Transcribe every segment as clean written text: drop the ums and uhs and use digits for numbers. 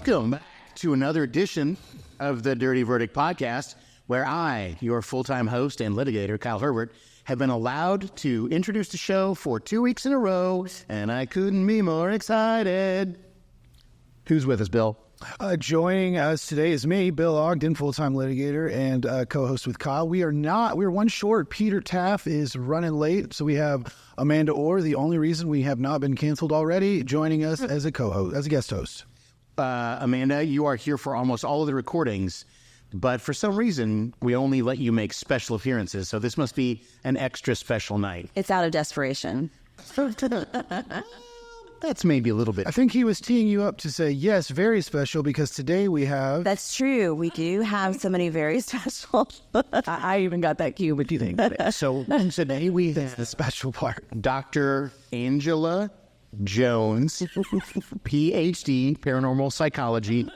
Welcome back to another edition of the Dirty Verdict Podcast, where I, your full-time host and litigator, Kyle Herbert, have been allowed to introduce the show for 2 weeks in a row, and I couldn't be more excited. Who's with us, Bill? Joining us today is me, Bill Ogden, full-time litigator and co-host with Kyle. We're one short. Peter Taff is running late, so we have Amanda Orr, the only reason we have not been canceled already, joining us as a co-host, as a guest host. Amanda, you are here for almost all of the recordings, but for some reason, we only let you make special appearances, so this must be an extra special night. It's out of desperation. That's maybe a little bit. I think he was teeing you up to say, yes, very special, because today we have... That's true. We do have somebody very special. I even got that cue, what do you think? So today we have the special part. Dr. Angela Jones, PhD, paranormal psychology,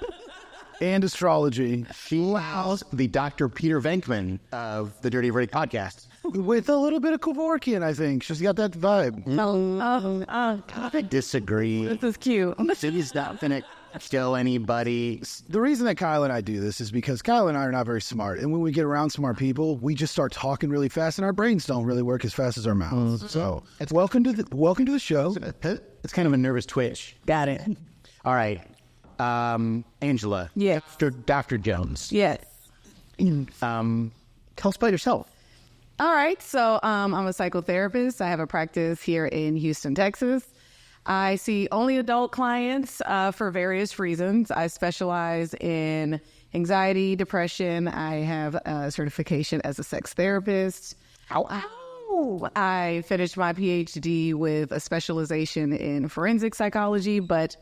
and astrology. She is the Dr. Peter Venkman of the Dirty Verdict Podcast. With a little bit of Kevorkian, I think. She's got that vibe. I disagree. This is cute. She's not going to kill anybody. The reason that Kyle and I do this is because Kyle and I are not very smart. And when we get around smart people, we just start talking really fast, and our brains don't really work as fast as our mouths. So welcome to the show. It's kind of a nervous twitch. Got it. All right. Angela. Yes. Dr. Jones. Yes. Tell us about yourself. All right. So I'm a psychotherapist. I have a practice here in Houston, Texas. I see only adult clients for various reasons. I specialize in anxiety, depression. I have a certification as a sex therapist. I finished my PhD with a specialization in forensic psychology, but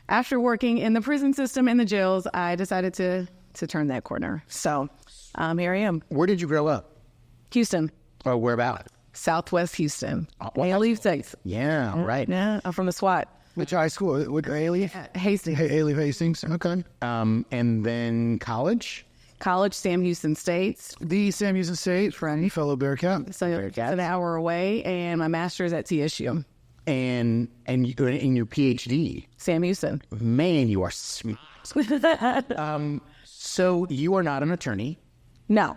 after working in the prison system and the jails, I decided to turn that corner. So here I am. Where did you grow up? Houston. Oh, whereabout? Southwest Houston. Well, Texas. Yeah, right. Yeah, I'm from the SWAT. Which high school? What, Ailey? Hastings. Ailey Hastings. Okay. And then college? College, Sam Houston State. The Sam Houston State, friend, fellow Bearcat. So it's an hour away, and my master's at TSU. And you in your PhD? Sam Houston. Man, you are smart. So you are not an attorney. No.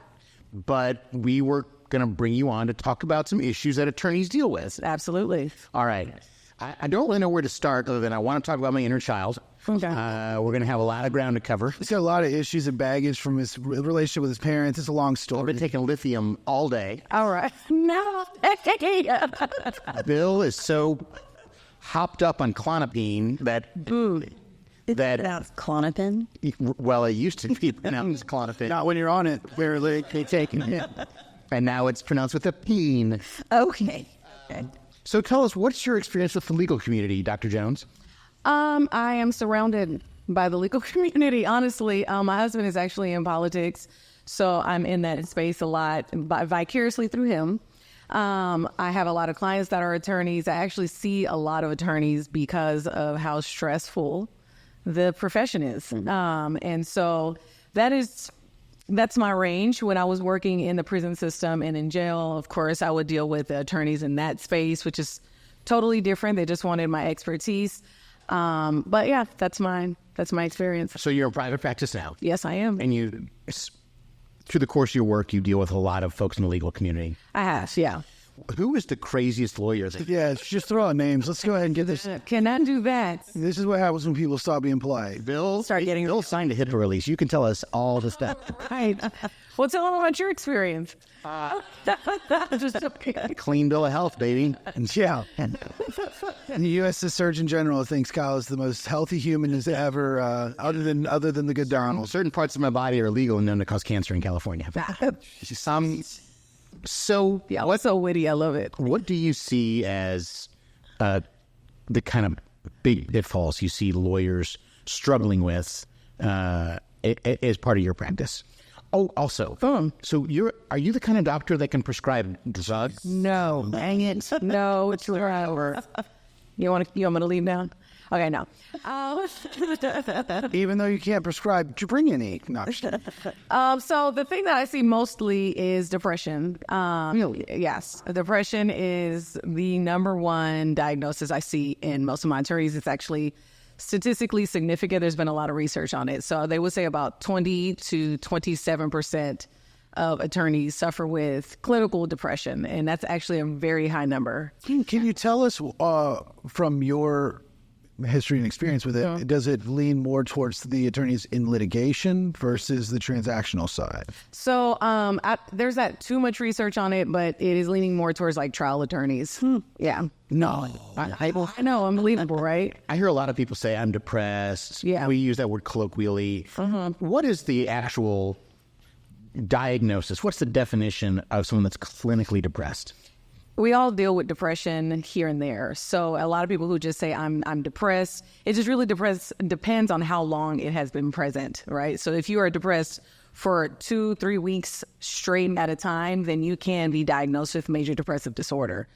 But we were going to bring you on to talk about some issues that attorneys deal with. Absolutely. All right. I don't really know where to start other than I want to talk about my inner child. Okay. We're going to have a lot of ground to cover. He's got a lot of issues and baggage from his relationship with his parents. It's a long I've story. been taking lithium all day. All right. No. Bill is so hopped up on clonopine that... That's Clonopin. Well, it used to be pronounced Clonopin. Not when you're on it. Barely. They taking it. And now it's pronounced with a peen. Okay. So tell us, what's your experience with the legal community, Dr. Jones? I am surrounded by the legal community. Honestly, my husband is actually in politics, so I'm in that space a lot vicariously through him. I have a lot of clients that are attorneys. I actually see a lot of attorneys because of how stressful the profession is. And so that's my range. When I was working in the prison system and in jail, of course, I would deal with the attorneys in that space, which is totally different. They just wanted my expertise. But yeah, that's my experience. So you're in private practice now? Yes, I am. And through the course of your work, you deal with a lot of folks in the legal community. I have, yeah. Who is the craziest lawyer? Yeah, just throw out names. Let's go ahead and get this. Cannot do that. This is what happens when people stop being polite. Bill signed a HIPAA release. You can tell us all the stuff. Right. Well, tell them about your experience. Just a clean bill of health, baby. Yeah. And the U.S. Surgeon General thinks Kyle is the most healthy human as ever, other than the good Donald. Certain parts of my body are illegal and known to cause cancer in California. So yeah, what's so witty? I love it. What do you see as the kind of big pitfalls you see lawyers struggling with as part of your practice? Oh, also, so are you the kind of doctor that can prescribe drugs? No, dang it, no, it's forever. You want me to leave now? Okay, no. Even though you can't prescribe, do you bring any? No. So the thing that I see mostly is depression. Really? Yes. Depression is the number one diagnosis I see in most of my attorneys. It's actually statistically significant. There's been a lot of research on it. So they would say about 20 to 27% of attorneys suffer with clinical depression, and that's actually a very high number. Can you tell us from your history and experience with it, does it lean more towards the attorneys in litigation versus the transactional side? So there's not too much research on it, but it is leaning more towards like trial attorneys. Yeah. No. I know, unbelievable, right? I hear a lot of people say, I'm depressed. Yeah. We use that word colloquially. What is the actual diagnosis? What's the definition of someone that's clinically depressed? We all deal with depression here and there. So a lot of people who just say, I'm depressed, it just really depends on how long it has been present, right? So if you are depressed for 2-3 weeks straight at a time, then you can be diagnosed with major depressive disorder.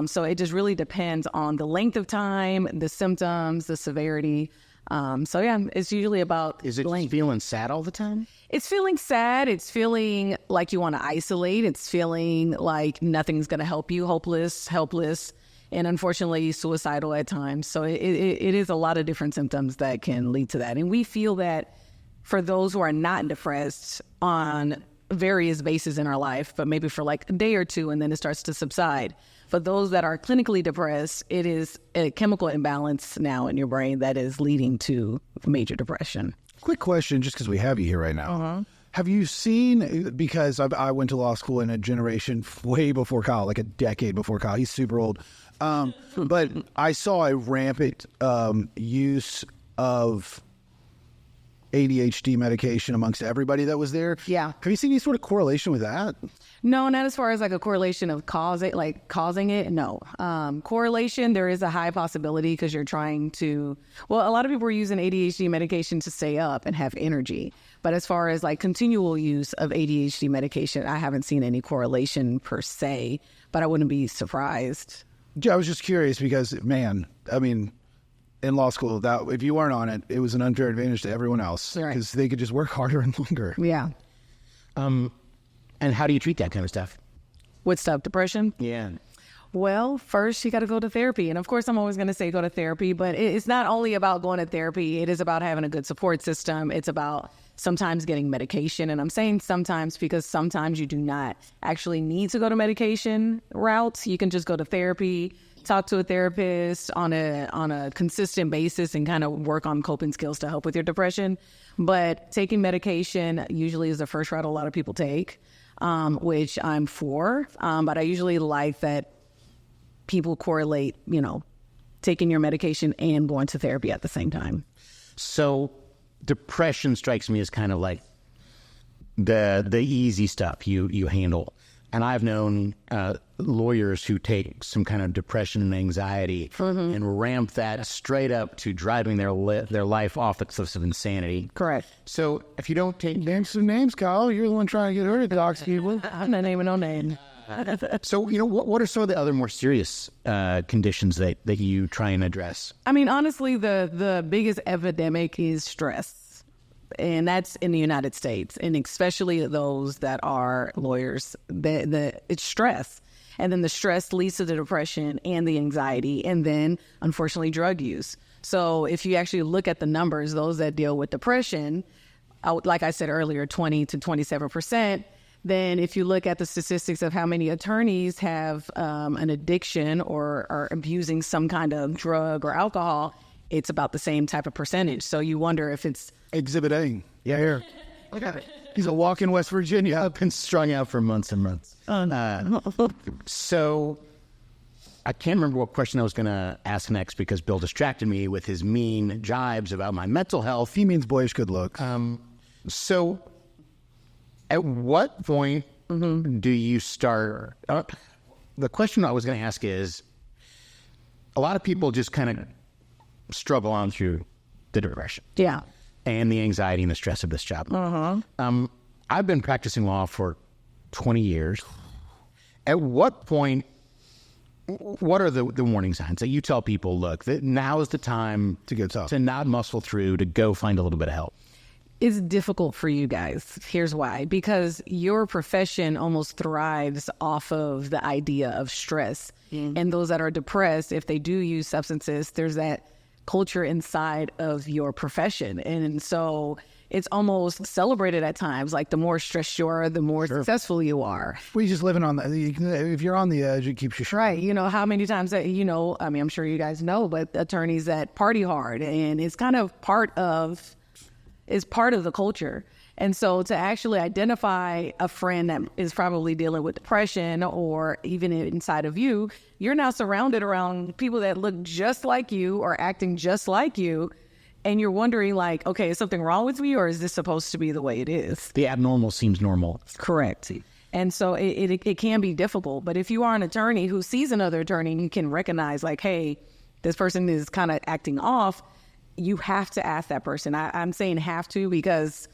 So it just really depends on the length of time, the symptoms, the severity. So yeah, it's usually about Is it just feeling sad all the time? It's feeling sad. It's feeling like you want to isolate. It's feeling like nothing's going to help you, hopeless, helpless, and unfortunately suicidal at times. So it is a lot of different symptoms that can lead to that. And we feel that for those who are not depressed on various bases in our life, but maybe for like a day or two, and then it starts to subside. For those that are clinically depressed, it is a chemical imbalance now in your brain that is leading to major depression. Quick question, just because we have you here right now. Have you seen, because I went to law school in a generation way before Kyle, like a decade before Kyle. He's super old. But I saw a rampant use of ADHD medication amongst everybody that was there. Yeah. Have you seen any sort of correlation with that? No, not as far as like a correlation of causing it. No. Correlation, there is a high possibility because you're trying to, well, a lot of people are using ADHD medication to stay up and have energy. But as far as like continual use of ADHD medication, I haven't seen any correlation per se, but I wouldn't be surprised. Yeah, I was just curious because, man, I mean, in law school, that if you weren't on it, it was an unfair advantage to everyone else because they could just work harder and longer. Yeah. And how do you treat that kind of stuff? What stuff? Depression? Yeah. Well, first you got to go to therapy. And of course, I'm always going to say go to therapy, but it's not only about going to therapy. It is about having a good support system. It's about sometimes getting medication. And I'm saying sometimes because sometimes you do not actually need to go to medication routes. You can just go to therapy, talk to a therapist on a consistent basis and kind of work on coping skills to help with your depression. But taking medication usually is the first route a lot of people take, which I'm for. But I usually like that people correlate, taking your medication and going to therapy at the same time. So depression strikes me as kind of like the easy stuff you handle. And I've known lawyers who take some kind of depression and anxiety and ramp that straight up to driving their life off the cliffs of insanity. Correct. So if you don't take... Name some names, Kyle. You're the one trying to get her to dox people. I'm not naming no name. So, what are some of the other more serious conditions that you try and address? I mean, honestly, the biggest epidemic is stress. And that's in the United States, and especially those that are lawyers. It's stress. And then the stress leads to the depression and the anxiety, and then, unfortunately, drug use. So if you actually look at the numbers, those that deal with depression, like I said earlier, 20 to 27%. Then if you look at the statistics of how many attorneys have an addiction or are abusing some kind of drug or alcohol, it's about the same type of percentage. So you wonder if it's... Exhibit A. Yeah, here. Look at it. He's a walk in West Virginia. I've been strung out for months and months. So I can't remember what question I was going to ask next because Bill distracted me with his mean jibes about my mental health. He means boyish good looks. So at what point do you start... the question I was going to ask is, a lot of people just kind of struggle on through the depression. Yeah. And the anxiety and the stress of this job. I've been practicing law for 20 years. At what point, what are the warning signs that you tell people, look, that now is the time to go tough, to not muscle through, to go find a little bit of help? It's difficult for you guys. Here's why. Because your profession almost thrives off of the idea of stress. And those that are depressed, if they do use substances, there's that culture inside of your profession. And so it's almost celebrated at times. Like the more stressed you are, the more successful you are. We're just living on the, if you're on the edge, it keeps you sharp. Right. You know, how many times that, you know, I mean, I'm sure you guys know, but attorneys that party hard, and it's kind of part of the culture. And so to actually identify a friend that is probably dealing with depression, or even inside of you, you're now surrounded around people that look just like you or acting just like you. And you're wondering, like, okay, is something wrong with me, or is this supposed to be the way it is? The abnormal seems normal. Correct. And so it can be difficult. But if you are an attorney who sees another attorney and you can recognize, like, hey, this person is kind of acting off, you have to ask that person. I'm saying have to, because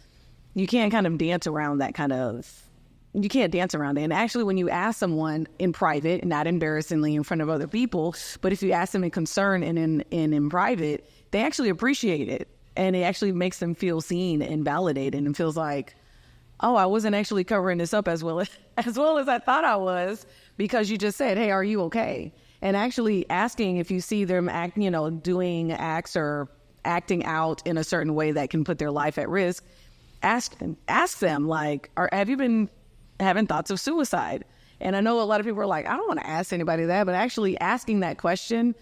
you can't kind of dance around that kind of, you can't dance around it. And actually, when you ask someone in private, not embarrassingly in front of other people, but if you ask them in concern and in private, they actually appreciate it. And it actually makes them feel seen and validated, and feels like, oh, I wasn't actually covering this up as well as I thought I was, because you just said, hey, are you okay? And actually asking if you see them doing acts or acting out in a certain way that can put their life at risk, ask them, like, have you been having thoughts of suicide? And I know a lot of people are like, I don't want to ask anybody that, but actually asking that question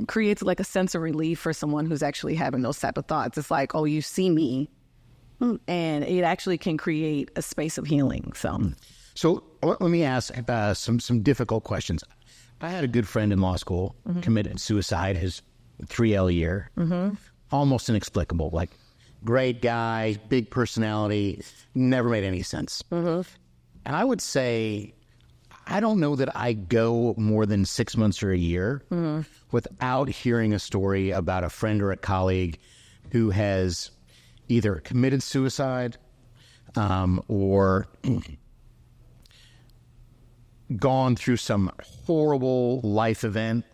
creates like a sense of relief for someone who's actually having those type of thoughts. It's like, oh, you see me. And it actually can create a space of healing. So let me ask some difficult questions. I had a good friend in law school, committed suicide his 3L year, almost inexplicable, like great guy, big personality, never made any sense. And I would say, I don't know that I go more than 6 months or a year without hearing a story about a friend or a colleague who has either committed suicide or gone through some horrible life event,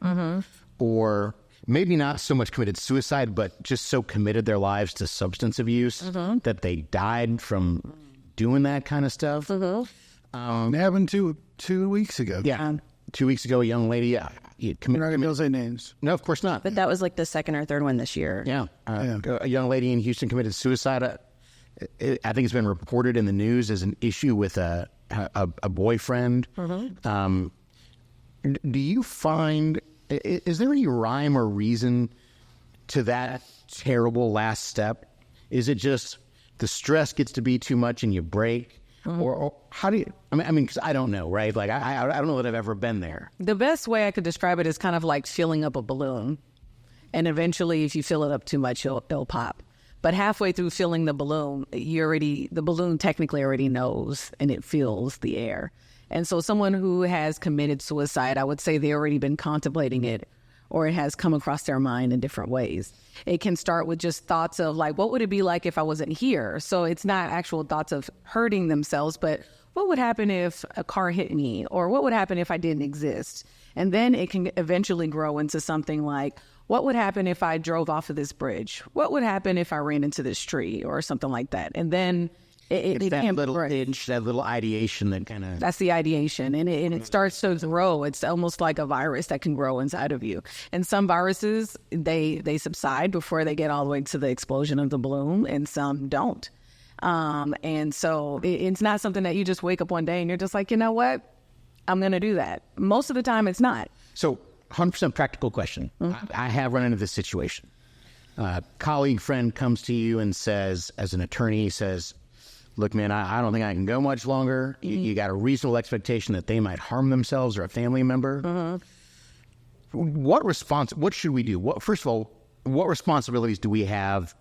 or maybe not so much committed suicide, but just so committed their lives to substance abuse that they died from doing that kind of stuff. It happened 2 weeks ago. Yeah. 2 weeks ago, a young lady We're not going to say names. No, of course not. But that was like the second or third one this year. Yeah. A young lady in Houston committed suicide. I think it's been reported in the news as an issue with a boyfriend. Do you find, is there any rhyme or reason to that terrible last step? Is it just the stress gets to be too much and you break? Or how do you, I mean, because I don't know, right? Like, I don't know that I've ever been there. the best way I could describe it is kind of like filling up a balloon. And eventually, if you fill it up too much, it'll pop. But halfway through filling the balloon, the balloon technically already knows, and it fills the air. And so someone who has committed suicide, I would say they've already been contemplating it, or it has come across their mind in different ways. It can start with just thoughts of like, what would it be like if I wasn't here? So it's not actual thoughts of hurting themselves, but what would happen if a car hit me? Or what would happen if I didn't exist? And then it can eventually grow into something like, what would happen if I drove off of this bridge? What would happen if I ran into this tree, or something like that? And then it That can little grow. itch, that little ideation that kind of... That's the ideation. And it starts to grow. It's almost like a virus that can grow inside of you. And some viruses, they subside before they get all the way to the explosion of the balloon, and some don't. And so it's not something that you just wake up one day and you're just like, you know what? I'm going to do that. Most of the time it's not. So 100% practical question. I have run into this situation. Colleague, friend comes to you and says, as an attorney, says, look, man, I don't think I can go much longer. You got a reasonable expectation that they might harm themselves or a family member. What should we do? First of all, what responsibilities do we have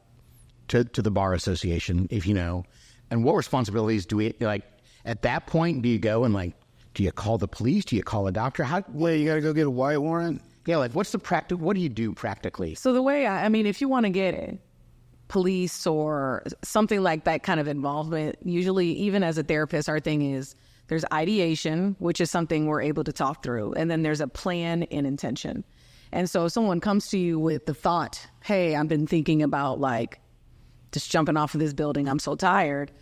to the Bar Association, if you know? And what responsibilities do we, like, at that point, do you go and, like, do you call the police? Do you call a doctor? Wait, you got to go get a white warrant? Yeah, like, what do you do practically? So the way, I mean, if you want to get police or something like that kind of involvement, usually even as a therapist, our thing is there's ideation, which is something we're able to talk through. And then there's a plan and intention. And so if someone comes to you with the thought, hey, I've been thinking about like just jumping off of this building, I'm so tired.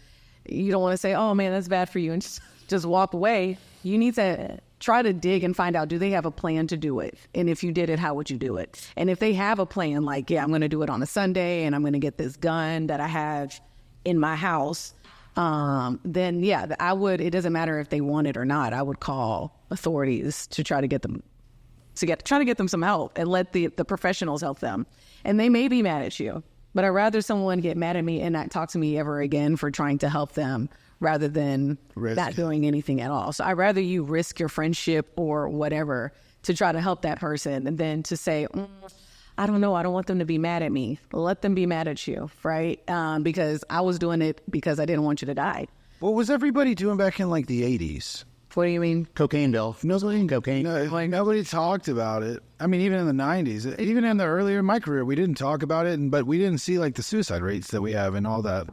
You don't want to say, oh man, that's bad for you, and just walk away. You need to try to dig and find out, do they have a plan to do it? And if you did it, how would you do it? And if they have a plan, like, yeah, I'm going to do it on a Sunday and I'm going to get this gun that I have in my house, then yeah, I would, it doesn't matter if they want it or not. I would call authorities to try to get them, try to get them some help and let the professionals help them. And they may be mad at you, but I'd rather someone get mad at me and not talk to me ever again for trying to help them rather than not doing anything at all. So I'd rather you risk your friendship or whatever to try to help that person than to say, I don't know, I don't want them to be mad at me. Let them be mad at you, right? Because I was doing it because I didn't want you to die. What was everybody doing back in like the 80s? What do you mean? Cocaine, Bill. Cocaine. Like nobody talked about it. I mean, even in the 90s, even in the earlier in my career, we didn't talk about it, but we didn't see like the suicide rates that we have and all that.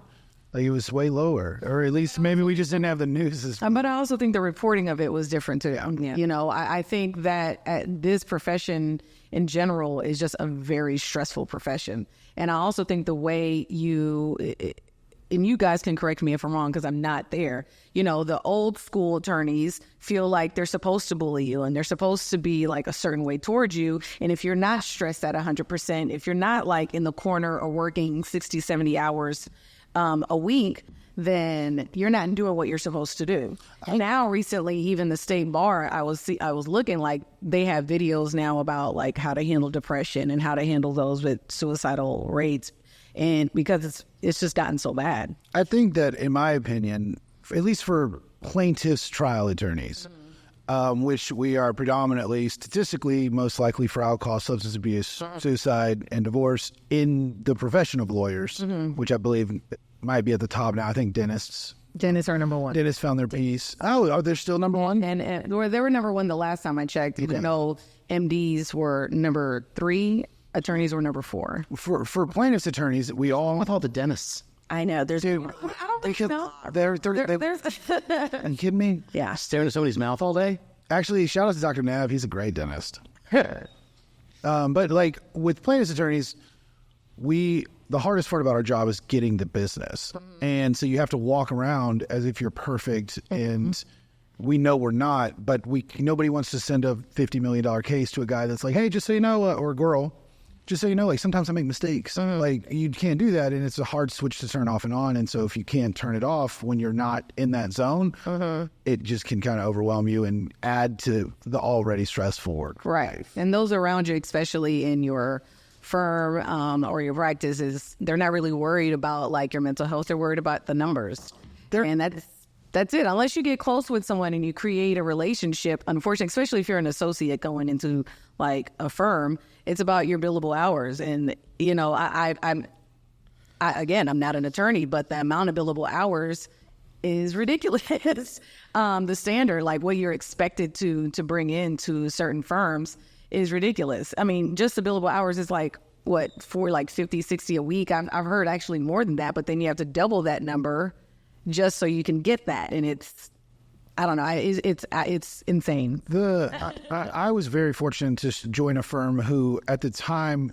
Like it was way lower, or at least maybe we just didn't have the news. But I also think the reporting of it was different too. Yeah. You know, I think that this profession in general is just a very stressful profession. And I also think the way and you guys can correct me if I'm wrong because I'm not there. You know, the old school attorneys feel like they're supposed to bully you and they're supposed to be like a certain way towards you. And if you're not stressed at 100%, if you're not like in the corner or working 60, 70 hours a week, then you're not doing what you're supposed to do. Now, recently, even the state bar, I was looking like they have videos now about like how to handle depression and how to handle those with suicidal rates. And because it's just gotten so bad. I think that, in my opinion, at least for plaintiffs' trial attorneys, which we are predominantly, statistically, most likely for alcohol, substance abuse, suicide, and divorce in the profession of lawyers, which I believe might be at the top now. I think dentists. Dentists are number one. Dentists found their peace. Oh, are they still number one? And they were number one the last time I checked. Even though MDs were number 3, attorneys were number 4. For plaintiffs' attorneys, we all With all the dentists. I know. There's. I don't think so. There's. Are you kidding me? Yeah. Staring at somebody's mouth all day? Actually, shout out to Dr. Nav. He's a great dentist. But like with plaintiffs' attorneys, the hardest part about our job is getting the business. And so you have to walk around as if you're perfect, and we know we're not, but nobody wants to send a $50 million case to a guy that's like, hey, just so you know, or a girl, just so you know, like sometimes I make mistakes. Like you can't do that, and it's a hard switch to turn off and on. And so if you can't turn it off when you're not in that zone, it just can kind of overwhelm you and add to the already stressful work. Right. And those around you, especially in your firm or your practices, they're not really worried about like your mental health. They're worried about the numbers. And that's it. Unless you get close with someone and you create a relationship, unfortunately, especially if you're an associate going into like a firm, it's about your billable hours. And, you know, I'm not an attorney, but the amount of billable hours is ridiculous. The standard, like what you're expected to bring into certain firms is ridiculous. I mean, just the billable hours is like, what, for like 50, 60 a week? I've heard actually more than that, but then you have to double that number just so you can get that. And it's, I don't know, it's insane. I was very fortunate to join a firm who at the time,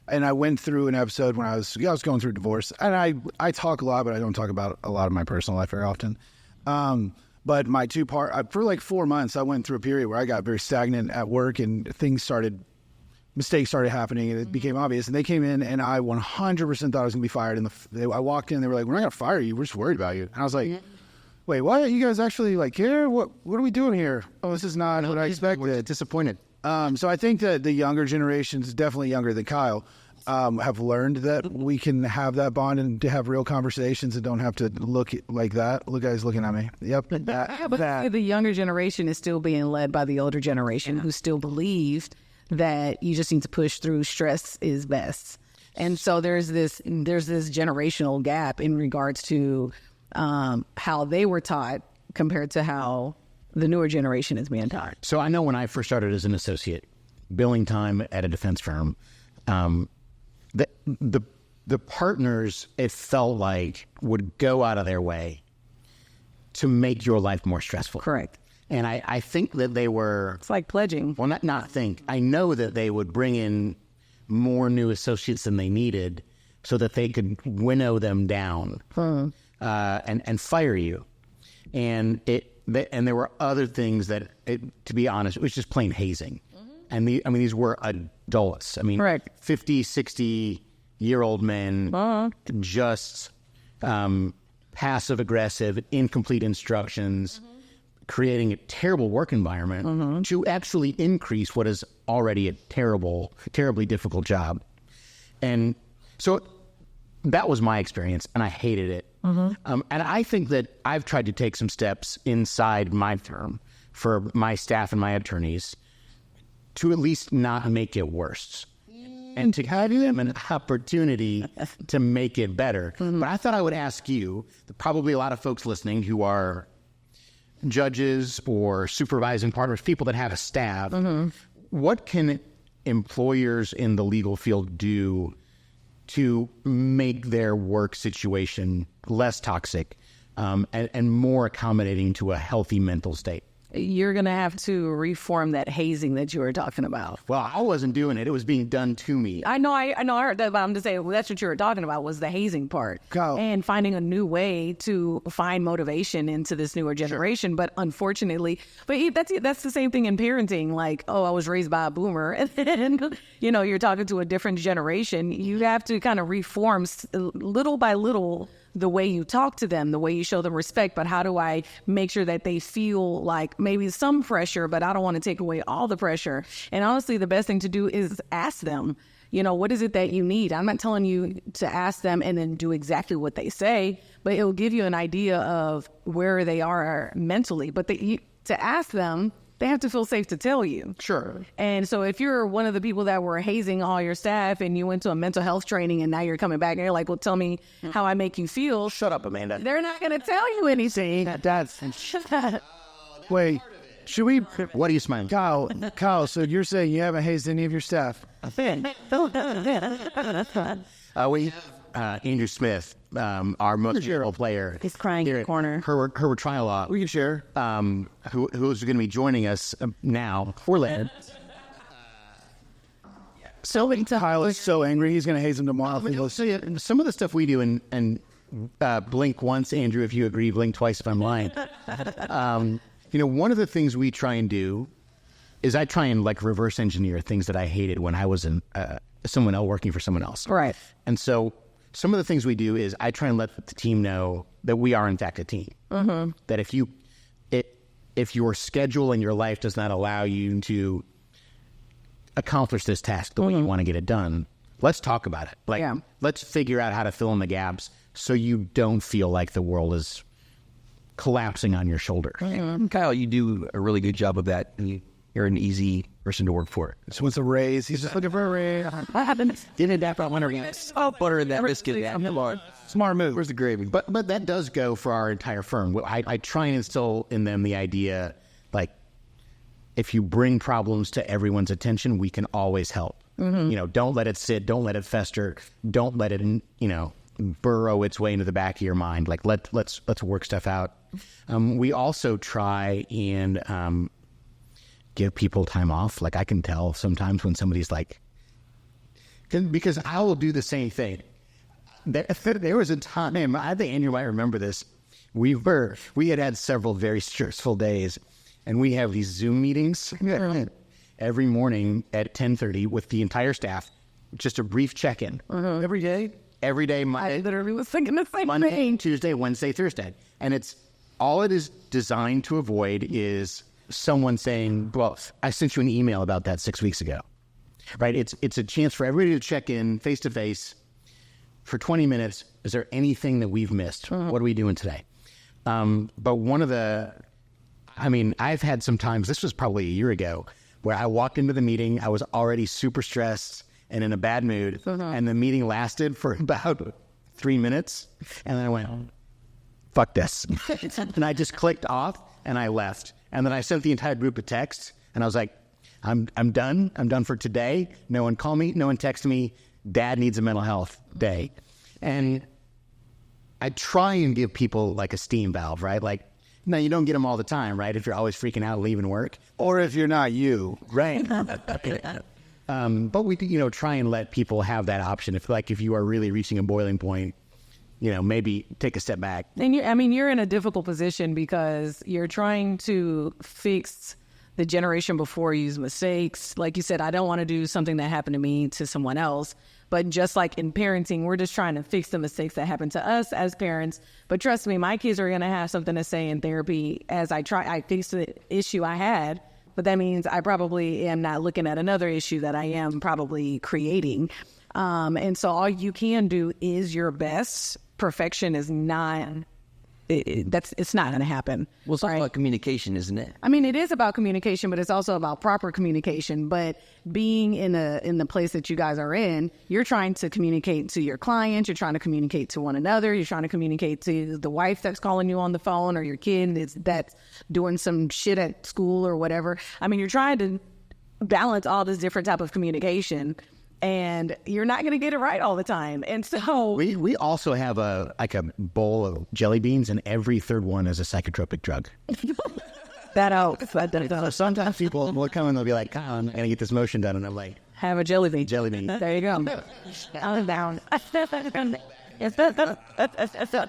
and I went through an episode when I was going through divorce, and I talk a lot, but I don't talk about a lot of my personal life very often. But my for like 4 months, I went through a period where I got very stagnant at work, and mistakes started happening, and it became obvious. And they came in, and I 100% thought I was going to be fired. And I walked in, they were like, "We're not going to fire you. We're just worried about you." And I was like, "Wait, what? You guys actually like care? What are we doing here? Oh, this is not what I expected." Disappointed. So I think that the younger generations, definitely younger than Kyle, have learned that we can have that bond and to have real conversations and don't have to look like that. Look, guys, looking at me. Yep. But the younger generation is still being led by the older generation who still believed that you just need to push through. Stress is best. And so there's this generational gap in regards to how they were taught compared to how the newer generation is being taught. So I know when I first started as an associate, billing time at a defense firm, the partners, it felt like, would go out of their way to make your life more stressful. Correct. And I think that they were... It's like pledging. Well, not think. I know that they would bring in more new associates than they needed so that they could winnow them down and fire you. And and there were other things that, to be honest, it was just plain hazing. And these were adults. I mean, Correct. 50, 60-year-old men, just passive aggressive, incomplete instructions, creating a terrible work environment to actually increase what is already a terribly difficult job. And so that was my experience, and I hated it. And I think that I've tried to take some steps inside my firm for my staff and my attorneys to at least not make it worse and to give them an opportunity to make it better. But I thought I would ask you, probably a lot of folks listening who are judges or supervising partners, people that have a staff, what can employers in the legal field do to make their work situation less toxic and more accommodating to a healthy mental state? You're going to have to reform that hazing that you were talking about. Well, I wasn't doing it. It was being done to me. I know I heard that, but I'm just saying, well, that's what you were talking about, was the hazing part. Kyle. And finding a new way to find motivation into this newer generation. Sure. But unfortunately, that's the same thing in parenting. Like, oh, I was raised by a boomer. And then, you're talking to a different generation. You have to kind of reform little by little the way you talk to them, the way you show them respect. But how do I make sure that they feel like maybe some pressure, but I don't want to take away all the pressure? And honestly, the best thing to do is ask them, what is it that you need? I'm not telling you to ask them and then do exactly what they say, but it will give you an idea of where they are mentally. But to ask them, they have to feel safe to tell you. Sure. And so if you're one of the people that were hazing all your staff and you went to a mental health training and now you're coming back and you're like, well, tell me how I make you feel. Shut up, Amanda. They're not going to tell you anything. Wait, should we? What are you smiling? Kyle, so you're saying you haven't hazed any of your staff? We have Andrew Smith, our most general player. He's crying in the corner. Herbert Trial, We can share. who's going to be joining us now or later. Kyle is so angry. He's going to haze him tomorrow. So some of the stuff we do, and blink once, Andrew, if you agree, blink twice if I'm lying. One of the things we try and do is I try and reverse engineer things that I hated when I was someone else working for someone else. Right. And so some of the things we do is I try and let the team know that we are in fact a team. That if your schedule and your life does not allow you to accomplish this task the way you want to get it done, let's talk about it. Let's figure out how to fill in the gaps so you don't feel like the world is collapsing on your shoulder. Kyle, you do a really good job of that. You're an easy person to work for. This one's a raise. He's just looking for a raise. I haven't did it after I went around. Oh, butter in that biscuit. Smart move. Where's the gravy? But that does go for our entire firm. I try and instill in them the idea, if you bring problems to everyone's attention, we can always help. Don't let it sit. Don't let it fester. Don't let it, burrow its way into the back of your mind. Let's work stuff out. We also try and give people time off. I can tell sometimes when somebody's because I will do the same thing. There was a time, I think Andrew might remember this. We had several very stressful days, and we have these Zoom meetings every morning at 10:30 with the entire staff, just a brief check-in. Every day? Every day, I literally was thinking the same Monday, thing. Tuesday, Wednesday, Thursday. And all it is designed to avoid is someone saying, well, I sent you an email about that 6 weeks ago, right? It's a chance for everybody to check in face-to-face for 20 minutes. Is there anything that we've missed? What are we doing today? But I've had some times, this was probably a year ago, where I walked into the meeting, I was already super stressed and in a bad mood, and the meeting lasted for about 3 minutes, and then I went, fuck this. And I just clicked off, and I left. And then I sent the entire group a text, and I was like, I'm done. I'm done for today. No one call me. No one text me. Dad needs a mental health day. And I try and give people a steam valve, right? No, you don't get them all the time, right? If you're always freaking out leaving work. Or if you're not you. Right. But we try and let people have that option. If you are really reaching a boiling point, maybe take a step back. And you're in a difficult position because you're trying to fix the generation before you's mistakes. Like you said, I don't want to do something that happened to me to someone else. But just like in parenting, we're just trying to fix the mistakes that happen to us as parents. But trust me, my kids are going to have something to say in therapy as I fix the issue I had. But that means I probably am not looking at another issue that I am probably creating. And so all you can do is your best. Perfection is not... it's not going to happen. Well, it's all about communication, isn't it? I mean, it is about communication, but it's also about proper communication. But being in the place that you guys are in, you're trying to communicate to your clients. You're trying to communicate to one another. You're trying to communicate to the wife that's calling you on the phone, or your kid that's doing some shit at school or whatever. I mean, you're trying to balance all this different type of communication. And you're not going to get it right all the time. And so we also have a bowl of jelly beans, and every third one is a psychotropic drug. that out. So sometimes people will come and they'll be like, Kyle, I'm going to get this motion done. And I'm like, have a jelly bean. Jelly bean. There you go. I'm down. It's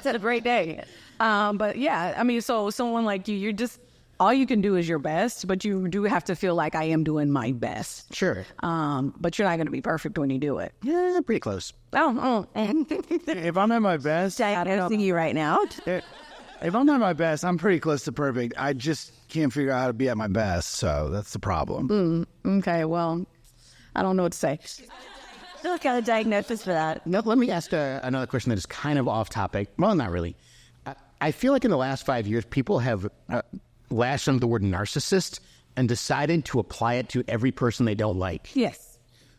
a great day. But yeah, I mean, so someone like you're just, all you can do is your best, but you do have to feel like I am doing my best. Sure. But you're not going to be perfect when you do it. Yeah, pretty close. If I'm at my best, I don't see you right now. if I'm at my best, I'm pretty close to perfect. I just can't figure out how to be at my best, so that's the problem. Okay, well, I don't know what to say. Still got a diagnosis for that. No, let me ask another question that is kind of off topic. Well, not really. I feel like in the last 5 years, people have lashed on the word narcissist and decided to apply it to every person they don't like. Yes.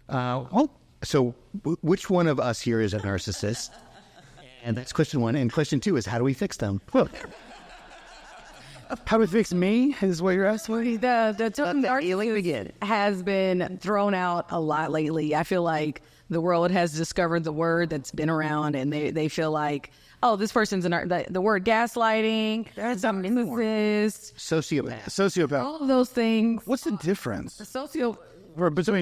So which one of us here is a narcissist? And that's question one. And question two is, how do we fix them? How do we fix me is what you're asking? The term narcissist has been thrown out a lot lately. I feel like the world has discovered the word that's been around, and they feel like, oh, this person's the word gaslighting, narcissist, Sociopath. all of those things. What's the difference between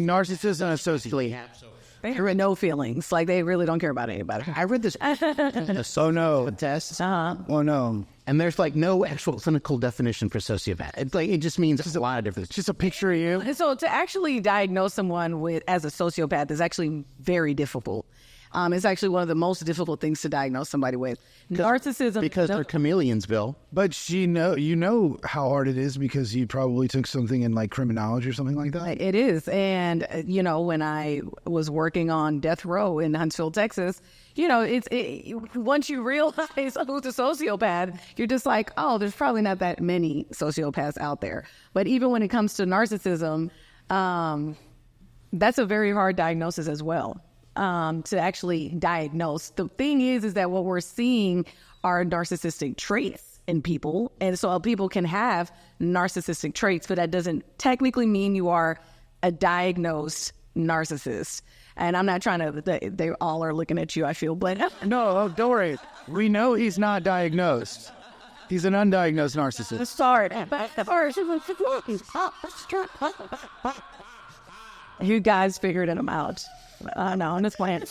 narcissist and a sociopath? They have no feelings. Like, they really don't care about anybody. I read this Oh no. test, Oh no. and there's like no actual clinical definition for sociopath. It's like, it just means a lot of different. Just a picture of you. So to actually diagnose someone as a sociopath is actually very difficult. It's actually one of the most difficult things to diagnose somebody with. Narcissism. Because they're chameleons, Bill. But you know how hard it is because you probably took something in like criminology or something like that. It is. And, when I was working on death row in Huntsville, Texas, once you realize who's a sociopath, you're just like, oh, there's probably not that many sociopaths out there. But even when it comes to narcissism, that's a very hard diagnosis as well. To actually diagnose. The thing is that what we're seeing are narcissistic traits in people. And so people can have narcissistic traits, but that doesn't technically mean you are a diagnosed narcissist. And I'm not trying to, they all are looking at you, I feel, but No, don't worry. We know he's not diagnosed. He's an undiagnosed narcissist. sorry. You guys figured him out. No, I'm just playing.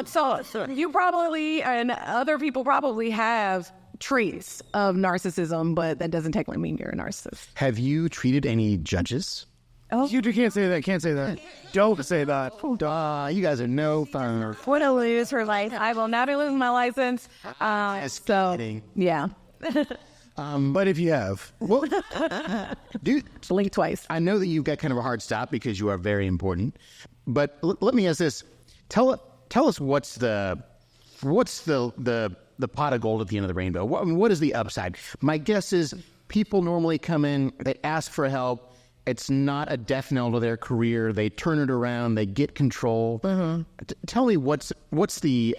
So you probably, and other people probably have traits of narcissism, but that doesn't technically mean you're a narcissist. Have you treated any judges? You can't say that. Can't say that. Don't say that. You guys are no fun. Would I lose her life? I will not be losing my license. Kidding. Yeah. But if you have, Well, dude, Blink twice. I know that you've got kind of a hard stop because you are very important. But let me ask this: tell us what's the pot of gold at the end of the rainbow? What is the upside? My guess is people normally come in, they ask for help. It's not a death knell to their career. They turn it around. They get control. Tell me what's the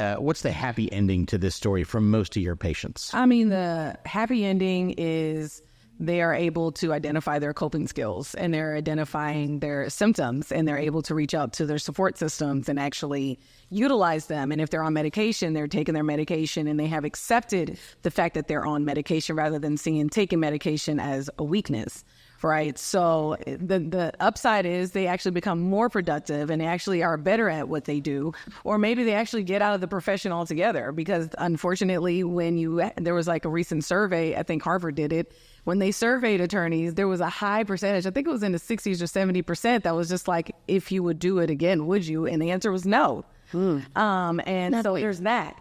happy ending to this story from most of your patients? I mean, the happy ending is they are able to identify their coping skills, and they're identifying their symptoms, and they're able to reach out to their support systems and actually utilize them. And if they're on medication, they're taking their medication, and they have accepted the fact that they're on medication rather than seeing taking medication as a weakness. right? So the upside is they actually become more productive and they actually are better at what they do, or maybe they actually get out of the profession altogether. Because unfortunately, there was like a recent survey, I think Harvard did it, when they surveyed attorneys, there was a high percentage, I think it was in the 60s or 70%, that was just like, if you would do it again, would you? And the answer was no. So there's that.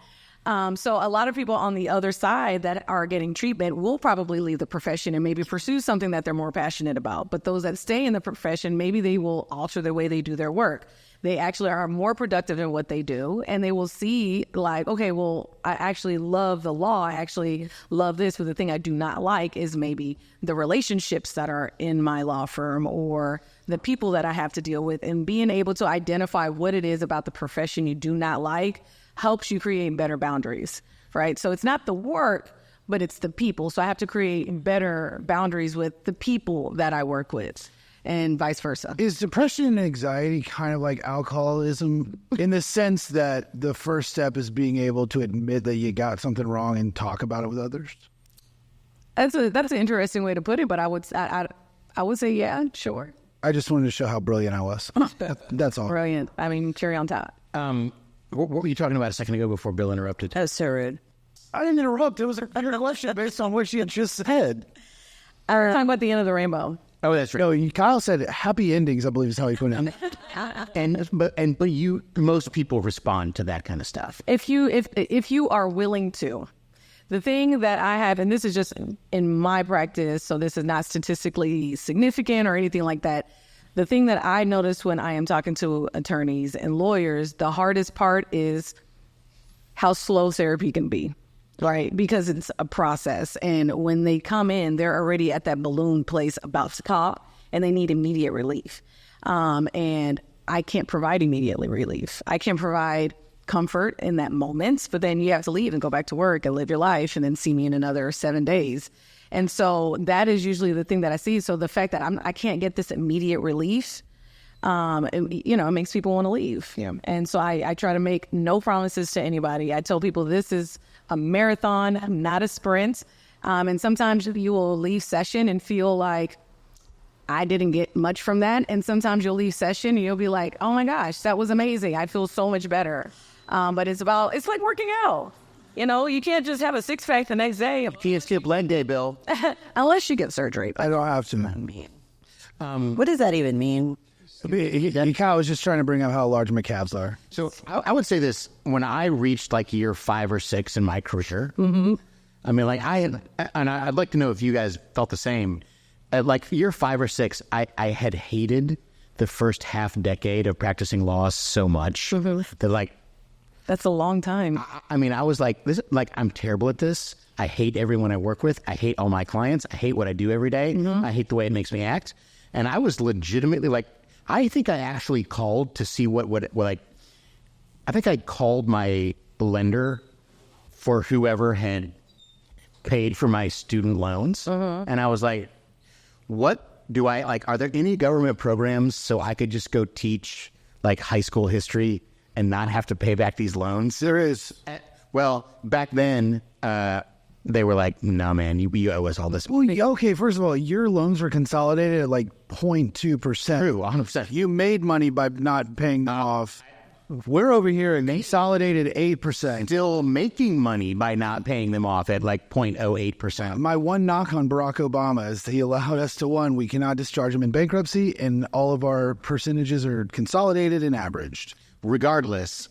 So a lot of people on the other side that are getting treatment will probably leave the profession and maybe pursue something that they're more passionate about. But those that stay in the profession, maybe they will alter the way they do their work. They actually are more productive in what they do, and they will see like, okay, well, I actually love the law. I actually love this, but the thing I do not like is maybe the relationships that are in my law firm or the people that I have to deal with. And being able to identify what it is about the profession you do not like helps you create better boundaries, right? So it's not the work, but it's the people. So I have to create better boundaries with the people that I work with, and vice versa. Is depression and anxiety kind of like alcoholism in the sense that the first step is being able to admit that you got something wrong and talk about it with others? That's an interesting way to put it, but I would say, yeah, sure. I just wanted to show how brilliant I was. That's all. Brilliant. I mean, cherry on top. What were you talking about a second ago before Bill interrupted? That was so rude. I didn't interrupt. It was a clear question based on what she had just said. Talking about the end of the rainbow. Oh, that's right. No, Kyle said happy endings, I believe is how he put it. But most people respond to that kind of stuff. If you are willing to. The thing that I have, and this is just in my practice, so this is not statistically significant or anything like that. The thing that I notice when I am talking to attorneys and lawyers, the hardest part is how slow therapy can be, right? Because it's a process. And when they come in, they're already at that balloon place about to pop, and they need immediate relief. And I can't provide immediate relief. I can provide comfort in that moment, but then you have to leave and go back to work and live your life and then see me in another 7 days. And so that is usually the thing that I see. So the fact that I can't get this immediate relief, it makes people want to leave. Yeah. And so I try to make no promises to anybody. I tell people this is a marathon, not a sprint. And sometimes you will leave session and feel like I didn't get much from that. And sometimes you'll leave session and you'll be like, oh my gosh, that was amazing. I feel so much better. But it's like working out. You can't just have a six-pack the next day. You can't skip leg day, Bill. Unless you get surgery. I don't have to. What does that even mean? Kyle was just trying to bring up how large my calves are. So I would say this, when I reached like year 5 or 6 in my career, I mean, like I'd like to know if you guys felt the same. At like year 5 or 6, I had hated the first half decade of practicing law so much that like, that's a long time. I mean, I was like, I'm terrible at this. I hate everyone I work with. I hate all my clients. I hate what I do every day. I hate the way it makes me act. And I was legitimately like, I think I actually called to see I think I called my lender for whoever had paid for my student loans. And I was like, what do I like? Are there any government programs so I could just go teach like high school history and not have to pay back these loans? There is. Well, back then, they were like, no, man, you owe us all this. Well, okay, first of all, your loans were consolidated at like 0.2%. True, 100%. You made money by not paying them off. We're over here and consolidated 8%. Still making money by not paying them off at like 0.08%. My one knock on Barack Obama is that he allowed us to, one, we cannot discharge him in bankruptcy, and all of our percentages are consolidated and averaged. Regardless,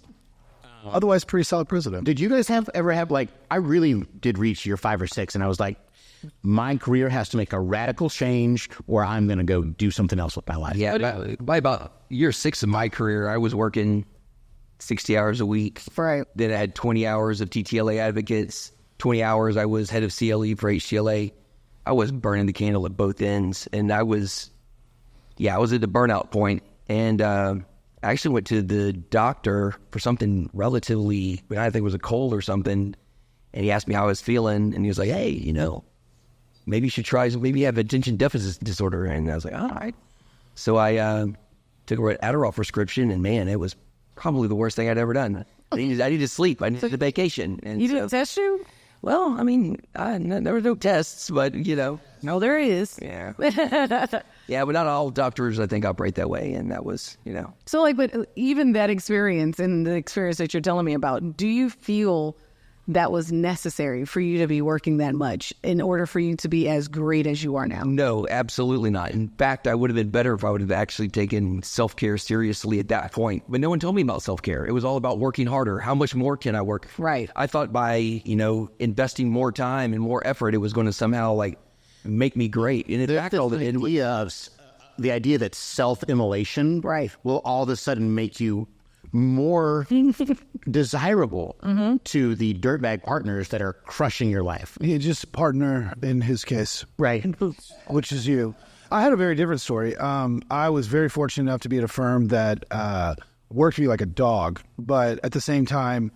otherwise, pretty solid president. did you guys ever have like, I really did reach year 5 or 6 and I was like, my career has to make a radical change or I'm going to go do something else with my life. Yeah, by about year 6 of my career, I was working 60 hours a week. Right. Then I had 20 hours of TTLA advocates, 20 hours I was head of CLE for HTLA. I was burning the candle at both ends. And I was at the burnout point. And I actually went to the doctor for something relatively, I think it was a cold or something. And he asked me how I was feeling. And he was like, hey, maybe you should try, maybe you have attention deficit disorder. And I was like, all right. So I took an Adderall prescription, and man, it was probably the worst thing I'd ever done. I needed to sleep. I needed a vacation. And you didn't test you? Well, I mean, there were no tests, but, No, there is. yeah. Yeah, but not all doctors, I think, operate that way. And that was, So, but even that experience and the experience that you're telling me about, do you feel that was necessary for you to be working that much in order for you to be as great as you are now? No, absolutely not. In fact, I would have been better if I would have actually taken self-care seriously at that point. But no one told me about self-care. It was all about working harder. How much more can I work? Right. I thought by, investing more time and more effort, it was going to somehow make me great. And in fact, The idea that self-immolation will all of a sudden make you more desirable to the dirtbag partners that are crushing your life. He just partner in his case, Right. which is you. I had a very different story. I was very fortunate enough to be at a firm that worked me like a dog, but at the same time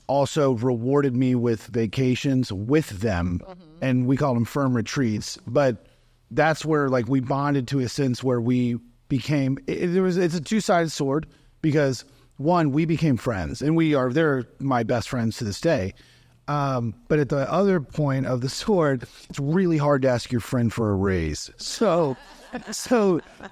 also rewarded me with vacations with them, and we called them firm retreats. But that's where we bonded to a sense where we became. It's a two-sided sword because one, we became friends, and they're my best friends to this day. But at the other point of the sword, it's really hard to ask your friend for a raise. So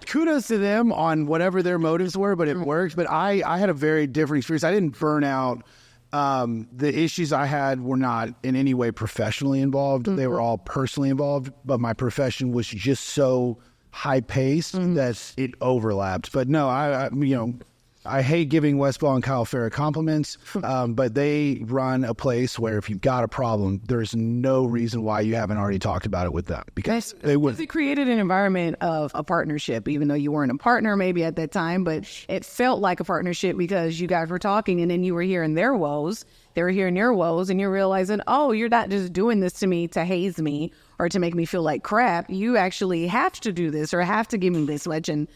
kudos to them on whatever their motives were, but it worked. But I had a very different experience. I didn't burn out. The issues I had were not in any way professionally involved. They were all personally involved, but my profession was just so high paced that it overlapped. But no, I hate giving Westball and Kyle Farrah compliments, but they run a place where if you've got a problem, there's no reason why you haven't already talked about it with them, because they would. It created an environment of a partnership, even though you weren't a partner maybe at that time, but it felt like a partnership because you guys were talking and then you were hearing their woes, they were hearing your woes, and you're realizing, oh, you're not just doing this to me to haze me or to make me feel like crap. You actually have to do this or have to give me this much. And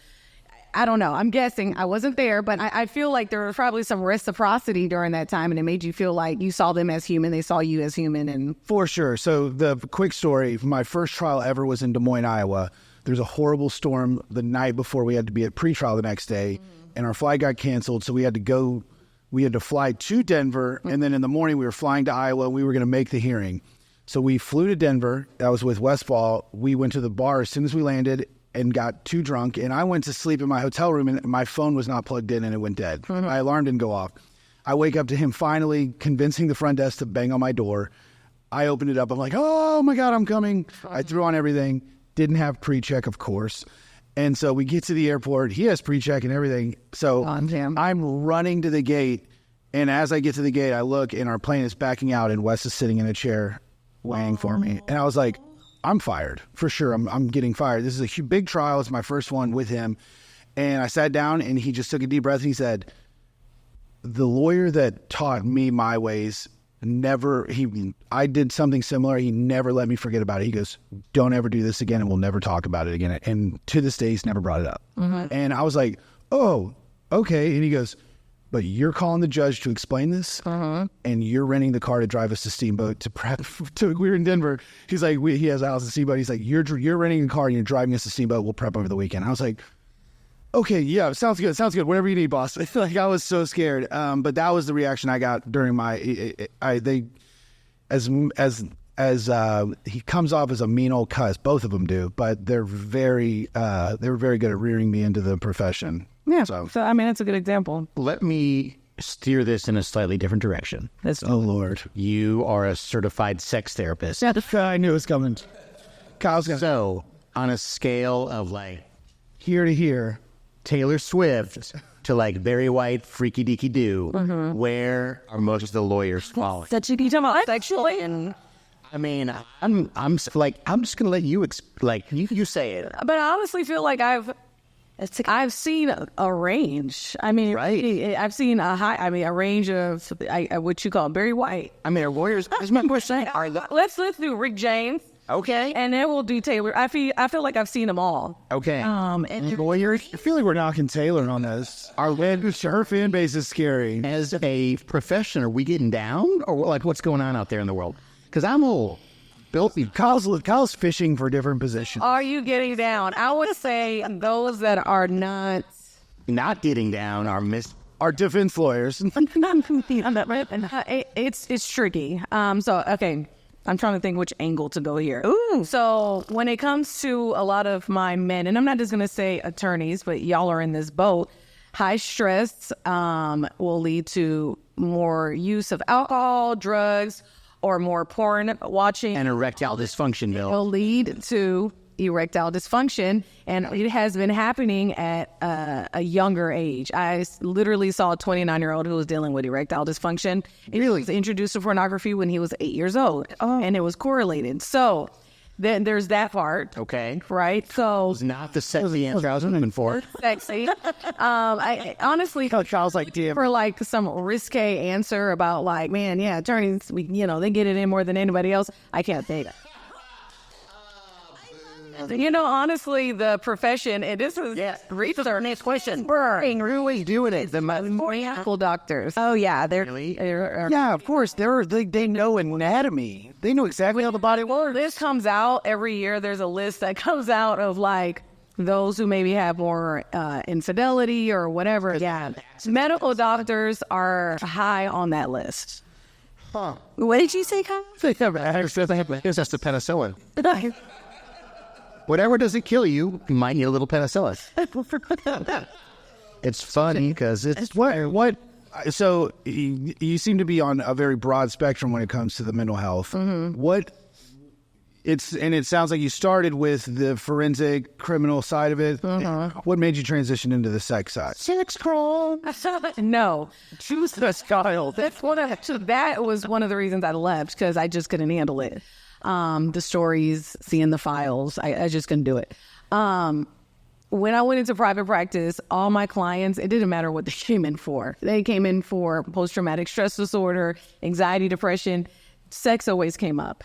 I don't know. I'm guessing. I wasn't there, but I feel like there was probably some reciprocity during that time, and it made you feel like you saw them as human, they saw you as human. And for sure. So the quick story, my first trial ever was in Des Moines, Iowa. There's a horrible storm the night before we had to be at pretrial the next day, and our flight got canceled, so we had to fly to Denver, and then in the morning we were flying to Iowa. We were going to make the hearing. So we flew to Denver. That was with Westfall. We went to the bar as soon as we landed and got too drunk, and I went to sleep in my hotel room, and my phone was not plugged in, and it went dead. My alarm didn't go off. I wake up to him finally convincing the front desk to bang on my door. I opened it up. I'm like, oh my God, I'm coming. I threw on everything. Didn't have pre-check, of course. And so we get to the airport. He has pre-check and everything. So I'm running to the gate, and as I get to the gate, I look, and our plane is backing out, and Wes is sitting in a chair waiting for me. And I was like, I'm fired for sure. I'm getting fired. This is a big trial. It's my first one with him. And I sat down, and he just took a deep breath, and he said, the lawyer that taught me my ways I did something similar. He never let me forget about it. He goes, don't ever do this again, and we'll never talk about it again. And to this day, he's never brought it up. And I was like, oh, okay. And he goes, but you're calling the judge to explain this, and you're renting the car to drive us to Steamboat to prep. We were in Denver. He's like, he has a house in Steamboat. He's like, you're renting a car and you're driving us to Steamboat. We'll prep over the weekend. I was like, okay, yeah, sounds good. Sounds good. Whatever you need, boss. Like, I was so scared. But that was the reaction I got during my. He comes off as a mean old cuss. Both of them do, but they were very good at rearing me into the profession. Yeah. So I mean, that's a good example. Let me steer this in a slightly different direction. Oh, Lord. You are a certified sex therapist. I knew it was coming. Kyle's going to... So, on a scale of here to here, Taylor Swift to Barry White, Freaky Deaky Doo, where are most of the lawyers falling? Such a detail about sexually and... I mean, I'm just gonna let you you say it. But I honestly feel like I've seen a range. I mean, right. I've seen a range of what you call Barry White. I mean, are lawyers? Is my question? Let's do Rick James. Okay. And then we'll do Taylor. I feel like I've seen them all. Okay. And lawyers. I feel like we're knocking Taylor on this. Her fan base is scary. As a profession, are we getting down, or what's going on out there in the world? Because I'm old. Kyle's fishing for different positions. Are you getting down? I would say those that are not getting down are our defense lawyers. It's tricky. So okay, I'm trying to think which angle to go here. Ooh. So when it comes to a lot of my men, and I'm not just going to say attorneys, but y'all are in this boat. High stress will lead to more use of alcohol, drugs, or more porn watching. And erectile dysfunction, Bill. It'll lead to erectile dysfunction, and it has been happening at a younger age. I literally saw a 29-year-old who was dealing with erectile dysfunction. He was introduced to pornography when he was 8 years old, and it was correlated. So then there's that part. Okay. Right? So It's not the sexy answer I was looking for. sexy. I honestly, Charles like, damn. for like some risque answer about like, man, yeah, attorneys, they get it in more than anybody else. I can't say that. Honestly, the profession, and this is research. Next question. Who is doing it? The medical doctors. Oh yeah, they're Yeah, of course. They know anatomy. They know exactly how the body works. This comes out every year. There's a list that comes out of like those who maybe have more infidelity or whatever. Yeah, medical doctors are high on that list. What did you say, Kyle? They have access to penicillin. Whatever doesn't kill you, you might need a little penicillin. It's funny because it's What? So you seem to be on a very broad spectrum when it comes to the mental health. Mm-hmm. And it sounds like you started with the forensic criminal side of it. Mm-hmm. What made you transition into the sex side? sex crime. No, choose the style. That was one of the reasons I left, because I just couldn't handle it. The stories, seeing the files, I just couldn't do it. When I went into private practice, all my clients, it didn't matter what they came in for. They came in for post-traumatic stress disorder, anxiety, depression. Sex always came up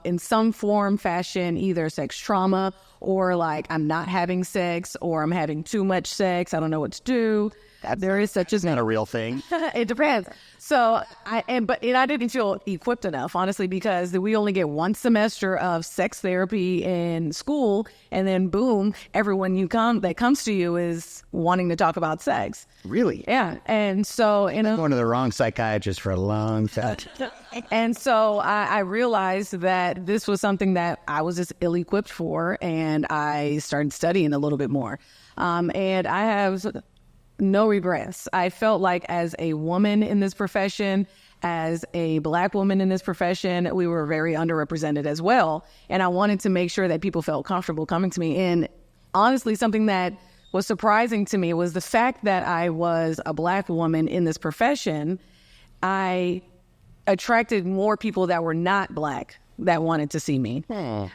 in some form, fashion, either sex trauma or like I'm not having sex or I'm having too much sex. I don't know what to do. There is such as Not a real thing. It depends. So I didn't feel equipped enough, honestly, because we only get one semester of sex therapy in school, and then boom, everyone that comes to you is wanting to talk about sex. Really? Yeah, and so Going to the wrong psychiatrist for a long time. and so I realized that this was something that I was just ill-equipped for, and I started studying a little bit more. And I have no regrets. I felt like as a woman in this profession, as a Black woman in this profession, we were very underrepresented as well. And I wanted to make sure that people felt comfortable coming to me. And honestly, something that was surprising to me was the fact that I was a Black woman in this profession. I attracted more people that were not Black that wanted to see me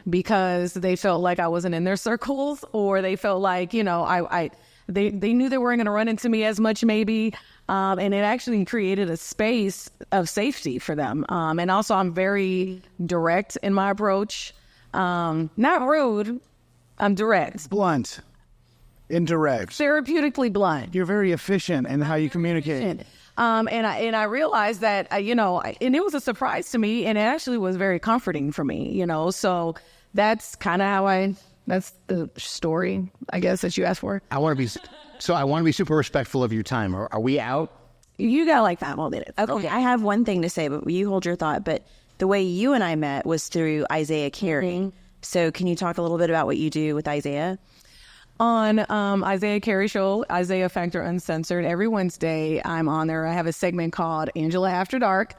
because they felt like I wasn't in their circles, or they felt like, they knew they weren't going to run into me as much, maybe. And it actually created a space of safety for them. And also, I'm very direct in my approach. Not rude. I'm direct. Blunt. Indirect. Therapeutically blunt. You're very efficient in how you communicate. And I realized that, and it was a surprise to me, and it actually was very comforting for me, So that's kind of how that's the story, I guess, that you asked for. I want to be super respectful of your time. Are we out? You got like 5 more minutes. Okay, I have one thing to say, but you hold your thought. But the way you and I met was through Isaiah Carey. Mm-hmm. So can you talk a little bit about what you do with Isaiah? On Isaiah Carey Show, Isaiah Factor Uncensored, every Wednesday I'm on there. I have a segment called Angela After Dark.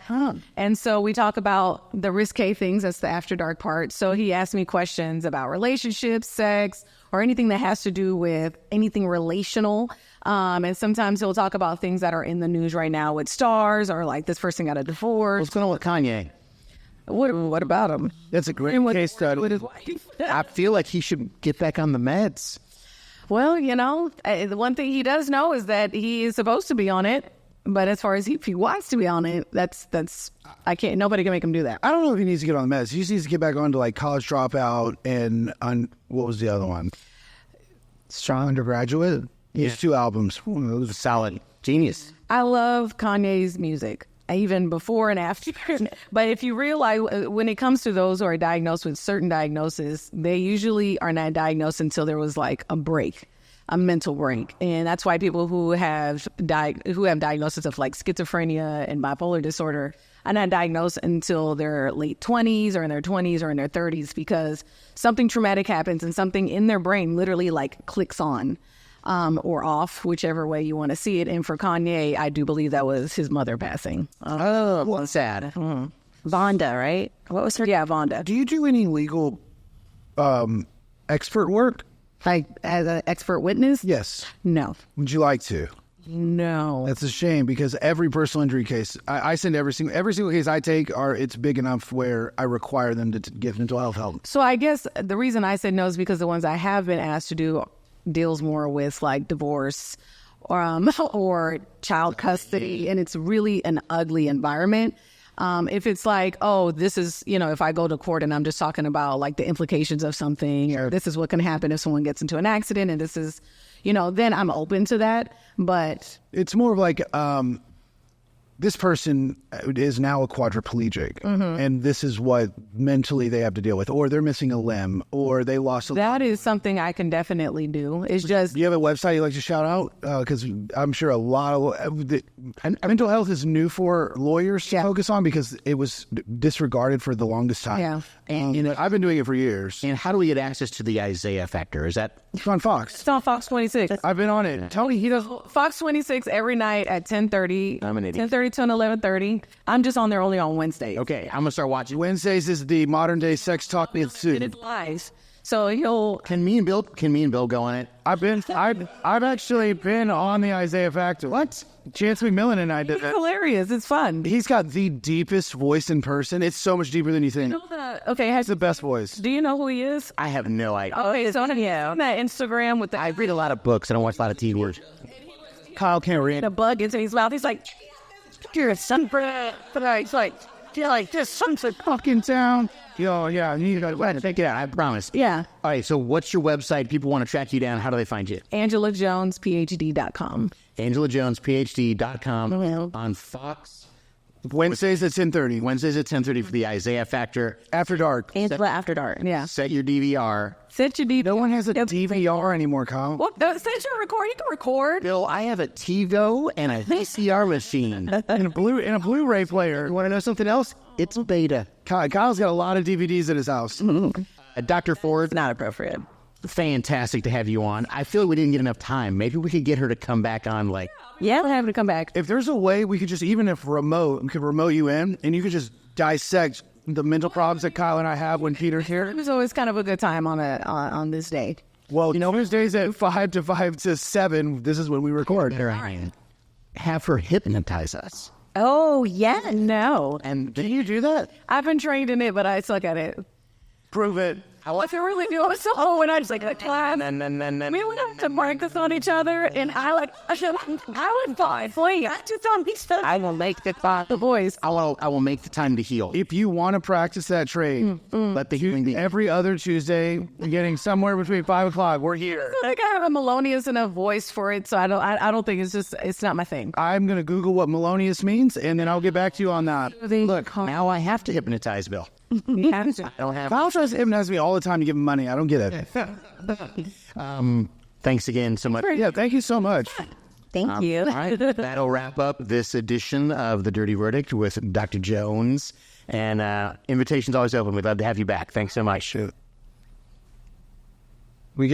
And so we talk about the risque things. That's the After Dark part. So he asked me questions about relationships, sex, or anything that has to do with anything relational. And sometimes he'll talk about things that are in the news right now with stars, or like this person got a divorce. What's going on with Kanye? What about him? That's a great case study. With his wife. I feel like he should get back on the meds. Well, the one thing he does know is that he is supposed to be on it. But as far as if he wants to be on it, that's nobody can make him do that. I don't know if he needs to get on the meds. He just needs to get back on to like College Dropout and what was the other one? Strong Undergraduate. He has 2 albums. Those Solid. Genius. I love Kanye's music, even before and after. But if you realize, when it comes to those who are diagnosed with certain diagnoses, they usually are not diagnosed until there was like a break. a mental break. And that's why people who have diagnosis of like schizophrenia and bipolar disorder are not diagnosed until their late 20s or in their 20s or in their 30s, because something traumatic happens and something in their brain literally like clicks on or off, whichever way you want to see it. And for Kanye, I do believe that was his mother passing. Oh, well, sad. Vonda, right? What was her? Yeah, Vonda. Do you do any legal expert work? Like as an expert witness? Yes. No. Would you like to? No. That's a shame, because every personal injury case, I send every single case I take it's big enough where I require them to get mental health help. So I guess the reason I said no is because the ones I have been asked to do deals more with like divorce or child custody, and it's really an ugly environment. If it's like, oh, this is, if I go to court and I'm just talking about like the implications of something, or this is what can happen if someone gets into an accident, and this is, then I'm open to that. But it's more of like, this person is now a quadriplegic, and this is what mentally they have to deal with, or they're missing a limb, or they lost a limb. That is something I can definitely do. It's just... Do you have a website you'd like to shout out? Because I'm sure a lot of... mental health is new for lawyers to focus on, because it was disregarded for the longest time. Yeah. And I've been doing it for years. And how do we get access to the Isaiah Factor? Is that... It's on Fox. It's on Fox 26. I've been on it. Tony, he does... Fox 26 every night at 10:30. I'm an idiot. 10:30 to 11:30. I'm just on there only on Wednesdays. Okay, I'm going to start watching. Wednesdays is the modern day sex talk with Sue. And it's live. So he'll... Can me and Bill go on it? I've actually been on the Isaiah Factor. What? Chance McMillan and I did It's that. hilarious. It's fun. He's got the deepest voice in person. It's so much deeper than you think. Okay, It's the best voice. do you know who he is? I have no idea. Okay, so on that Instagram with I read a lot of books. I don't watch a lot of TV. Kyle can't read. the bug into his mouth. He's like, you're a sunbird. But it's like, This sun's fucking town. Yo, yeah, you got to Take it out, I promise. yeah. All right, so what's your website? People want to track you down. How do they find you? AngelaJonesPhD.com. AngelaJonesPhD.com on Fox. Wednesdays at 10:30. Wednesdays at 10:30 for the Isaiah Factor. After dark. Angela After Dark. Yeah. Set your DVR. Set your DVR. No one has a DVR anymore, Kyle. Well, set your record. You can record. Bill, I have a TiVo and a VCR machine. And a Blu-ray player. You want to know something else? It's beta. Kyle's got a lot of DVDs at his house. Dr. Ford, Not appropriate. fantastic to have you on. I feel like we didn't get enough time. Maybe we could get her to come back on, like... Yeah, we'll have him to come back. If there's a way we could just, even if we could remote you in, and you could just dissect the mental problems that Kyle and I have when Peter's here. It was always kind of a good time on this day. Well, Tuesdays at 5 to 7, this is when we record. Have her hypnotize us. Oh, yeah. No. And did you do that? I've been trained in it, but I suck at it. Prove it. I wasn't really doing so, and I just like class. And We would have to practice on each other, and I would fall asleep. I just don't be stuck. I will make the voice. I will make the time to heal. If you want to practice that trade, Let the healing be. every other Tuesday, you're getting somewhere between 5 o'clock. We're here. Like I have a melodious enough voice for it, so I don't think it's not my thing. I'm going to Google what melodious means, and then I'll get back to you on that. Look, now I have to hypnotize Bill. You have to. I don't have. Kyle tries to hypnotize me all the time to give him money. I don't get it. Thanks again so much. Yeah, thank you so much. Thank you. All right, that'll wrap up this edition of The Dirty Verdict with Dr. Jones. And invitation's always open. We'd love to have you back. Thanks so much.